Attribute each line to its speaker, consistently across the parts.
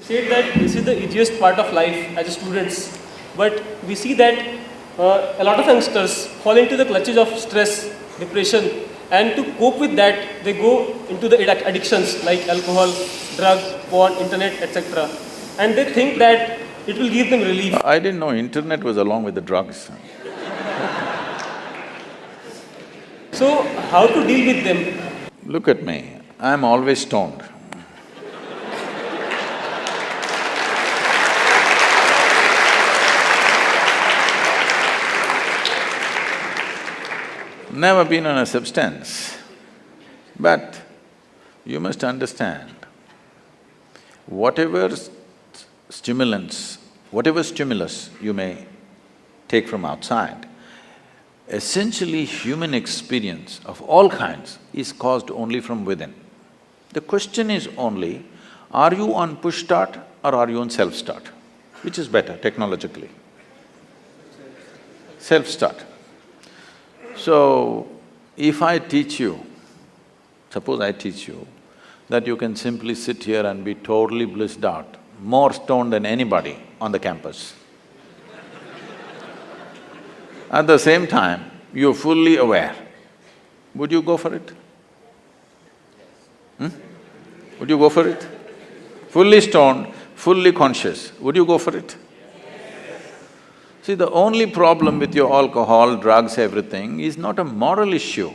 Speaker 1: Said that this is the easiest part of life as students, but we see that a lot of youngsters fall into the clutches of stress, depression, and to cope with that, they go into the addictions like alcohol, drugs, porn, internet, etc. And they think that it will give them relief.
Speaker 2: I didn't know internet was along with the drugs.
Speaker 1: So, how to deal with them?
Speaker 2: Look at me, I'm always stoned. Never been on a substance, but you must understand, whatever stimulus you may take from outside, essentially human experience of all kinds is caused only from within. The question is only, are you on push start or are you on self-start? Which is better technologically? Self-start. So, if I teach you, suppose I teach you that you can simply sit here and be totally blissed out, more stoned than anybody on the campus. At the same time, you're fully aware, would you go for it? Would you go for it? Fully stoned, fully conscious, would you go for it? See, the only problem with your alcohol, drugs, everything is not a moral issue.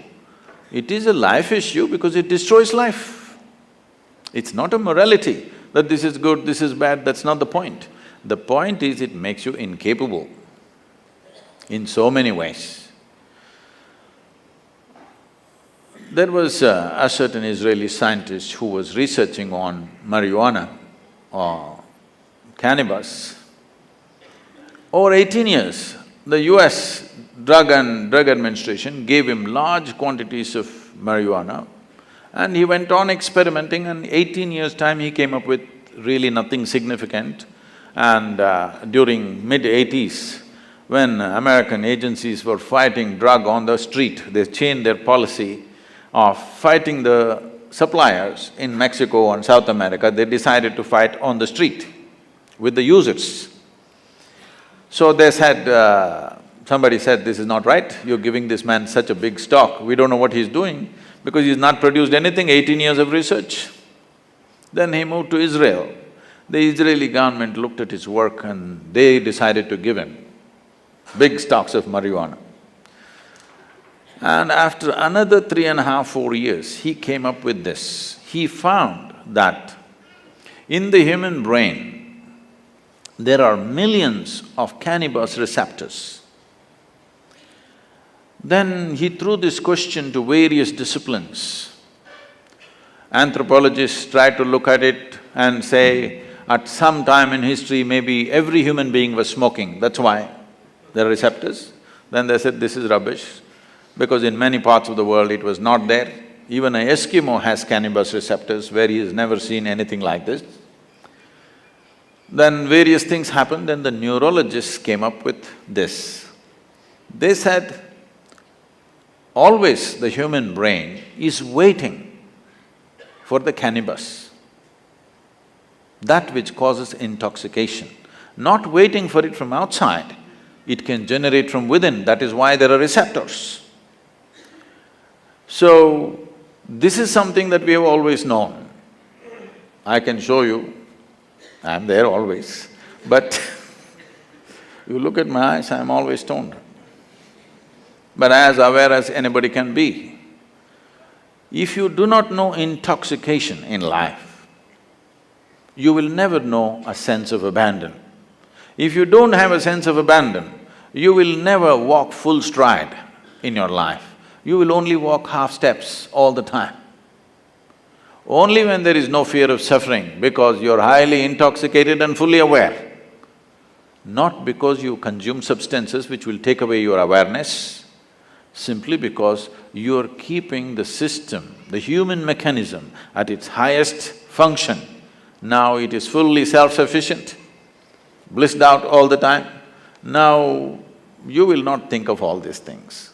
Speaker 2: It is a life issue because it destroys life. It's not a morality that this is good, this is bad, that's not the point. The point is it makes you incapable in so many ways. There was a certain Israeli scientist who was researching on marijuana or cannabis. Over 18 years, the US Drug Administration gave him large quantities of marijuana and he went on experimenting, and 18 years' time he came up with really nothing significant. And during mid-80s, when American agencies were fighting drug on the street, they changed their policy of fighting the suppliers in Mexico and South America. They decided to fight on the street with the users. So they said, somebody said, this is not right, you're giving this man such a big stock, we don't know what he's doing, because he's not produced anything, 18 years of research. Then he moved to Israel. The Israeli government looked at his work and they decided to give him big stocks of marijuana. And after another 3.5, 4 years, he came up with this. He found that in the human brain, there are millions of cannabis receptors. Then he threw this question to various disciplines. Anthropologists tried to look at it and say, at some time in history, maybe every human being was smoking, that's why there are receptors. Then they said, this is rubbish, because in many parts of the world it was not there. Even an Eskimo has cannabis receptors where he has never seen anything like this. Then various things happened, then the neurologists came up with this. They said, always the human brain is waiting for the cannabis, that which causes intoxication, not waiting for it from outside. It can generate from within, that is why there are receptors. So, this is something that we have always known. I can show you, I'm there always, but you look at my eyes, I'm always stoned. But as aware as anybody can be. If you do not know intoxication in life, you will never know a sense of abandon. If you don't have a sense of abandon, you will never walk full stride in your life. You will only walk half steps all the time. Only when there is no fear of suffering, because you're highly intoxicated and fully aware. Not because you consume substances which will take away your awareness, simply because you're keeping the system, the human mechanism at its highest function. Now it is fully self-sufficient, blissed out all the time. Now you will not think of all these things.